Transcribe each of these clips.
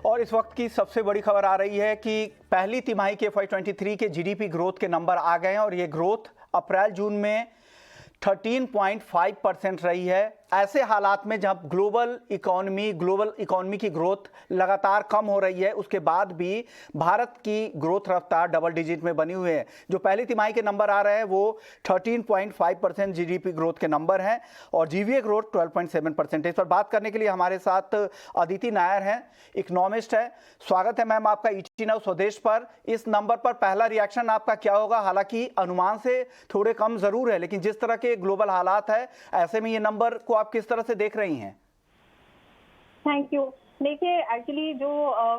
और इस वक्त की सबसे बड़ी खबर आ रही है कि पहली तिमाही के FY23 के जीडीपी ग्रोथ के नंबर आ गए हैं और ये ग्रोथ अप्रैल जून में 13.5% रही है। ऐसे हालात में जब ग्लोबल इकोनॉमी की ग्रोथ लगातार कम हो रही है, उसके बाद भी भारत की ग्रोथ रफ्तार डबल डिजिट में बनी हुई है। जो पहली तिमाही के नंबर आ रहे हैं वो 13.5% जीडीपी ग्रोथ के नंबर हैं और जीवीए ग्रोथ 12.7% है। इस पर बात करने के लिए हमारे साथ अदिति नायर हैं, इकोनॉमिस्ट है। स्वागत है मैम आपका ईटी नाउ स्वदेश पर। इस नंबर पर पहला रिएक्शन आपका क्या होगा? हालांकि अनुमान से थोड़े कम जरूर है, लेकिन जिस तरह के ग्लोबल हालात है, ऐसे में ये नंबर को आप किस तरह से देख रही हैं? Thank you. देखिए, एक्चुअली जो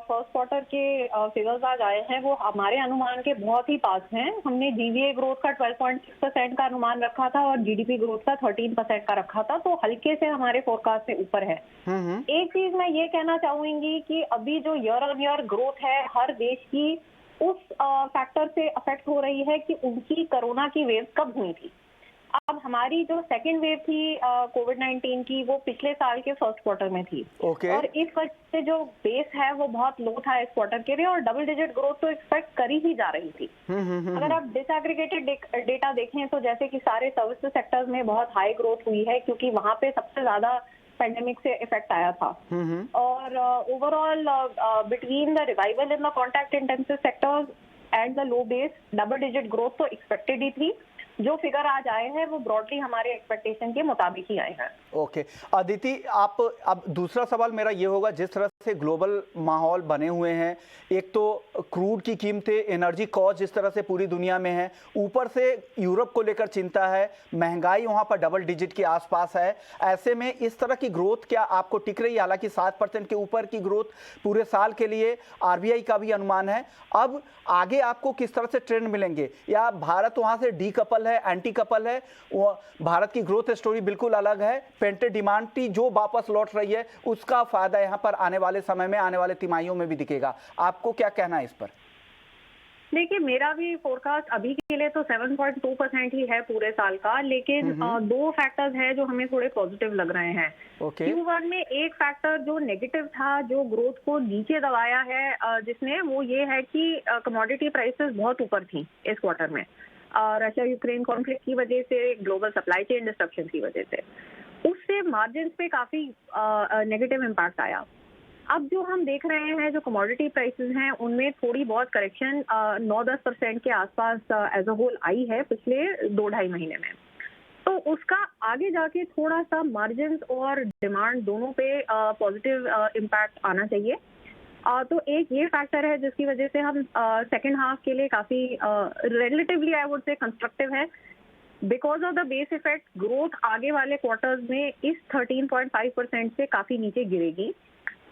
फर्स्ट क्वार्टर के फिगर्स आज आए हैं वो हमारे अनुमान के बहुत ही पास हैं। हमने जीवीए ग्रोथ का 12.6% का अनुमान रखा था और जीडीपी ग्रोथ का 13% का रखा था, तो हल्के से हमारे फोरकास्ट से ऊपर है। एक चीज मैं ये कहना चाहूंगी कि अभी जो ईयर ऑन ईयर ग्रोथ है हर देश की, उस फैक्टर से अफेक्ट हो रही है कि उनकी कोरोना की वेव कब हुई थी। अब हमारी जो सेकेंड वेव थी कोविड-19 की, वो पिछले साल के फर्स्ट क्वार्टर में थी। और इस वजह से जो बेस है वो बहुत लो था इस क्वार्टर के लिए और डबल डिजिट ग्रोथ तो एक्सपेक्ट करी ही जा रही थी। अगर आप डिसएग्रीगेटेड डेटा देखें तो जैसे कि सारे सर्विसेज सेक्टर्स में बहुत हाई ग्रोथ हुई है, क्योंकि वहां पे सबसे ज्यादा पेंडेमिक से इफेक्ट आया था। और overall between the revival in the contact intensive sectors and the low base, double digit growth तो एक्सपेक्टेड ही थी। जो फिगर आज आए हैं वो ब्रॉडली हमारे एक्सपेक्टेशन के मुताबिक ही आए हैं। ओके अदिति, आप अब दूसरा सवाल मेरा ये होगा, जिस तरह से ग्लोबल माहौल बने हुए हैं, एक तो क्रूड की कीमतें, एनर्जी कॉस्ट जिस तरह से पूरी दुनिया में है, ऊपर से यूरोप को लेकर चिंता है, महंगाई वहां पर डबल डिजिट के आसपास है। ऐसे में इस तरह की ग्रोथ क्या आपको टिक रही है? हालांकि 7% के ऊपर की ग्रोथ पूरे साल के लिए आरबीआई का भी अनुमान है। अब आगे आपको किस तरह से ट्रेंड मिलेंगे, या भारत वहां से डी कपल है, एंटी कपल है? भारत की ग्रोथ स्टोरी बिल्कुल अलग है। पेंटेड डिमांड की जो वापस लौट रही है, उसका फायदा यहां पर आने वाले समय में, आने वाले तिमाहियों में भी दिखेगा। आपको क्या कहना है इस पर? देखिए, मेरा भी फोरकास्ट अभी के लिए तो 7.2% ही है पूरे साल का, लेकिन दो फैक्टर्स हैं जो हमें थोड़े पॉजिटिव लग रहे हैं। Q1 में एक फैक्टर जो नेगेटिव था, जो ग्रोथ को नीचे दबाया है जिसने, वो ये है कि कमोडिटी प्राइसेस बहुत ऊपर थी इस क्वार्टर में, रशिया यूक्रेन कॉन्फ्लिक्ट की वजह से, ग्लोबल सप्लाई चेन डिस्ट्रप्शन की वजह से। उससे मार्जिन पे काफी नेगेटिव इम्पैक्ट आया। अब जो हम देख रहे हैं, जो कमोडिटी प्राइसेस हैं, उनमें थोड़ी बहुत करेक्शन 9-10% के आसपास एज अ होल आई है पिछले 2-2.5 महीने में। तो उसका आगे जाके थोड़ा सा मार्जिन और डिमांड दोनों पे पॉजिटिव इम्पैक्ट आना चाहिए। तो एक ये फैक्टर है जिसकी वजह से हम सेकेंड हाफ के लिए काफी relatively I would say constructive है। Because of the base effect, growth आगे वाले क्वार्टर्स में इस 13.5% से काफी नीचे गिरेगी।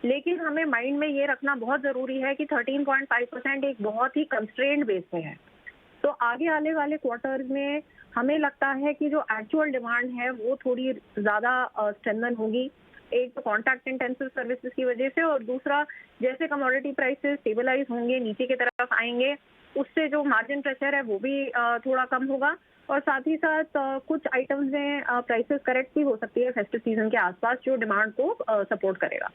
लेकिन हमें माइंड में ये रखना बहुत जरूरी है कि 13.5% एक बहुत ही कंस्ट्रेंड बेस पे है। तो आगे आने वाले क्वार्टर्स में हमें लगता है कि जो एक्चुअल डिमांड है वो थोड़ी ज्यादा स्ट्रेंथन होगी। एक तो कॉन्टैक्ट इंटेंसिव सर्विसेज की वजह से, और दूसरा जैसे कमोडिटी प्राइसेस स्टेबलाइज होंगे, नीचे की तरफ आएंगे, उससे जो मार्जिन प्रेशर है वो भी थोड़ा कम होगा। और साथ ही साथ कुछ आइटम्स में प्राइसेस करेक्ट भी हो सकती है फेस्टिव सीजन के आसपास, जो डिमांड को सपोर्ट करेगा।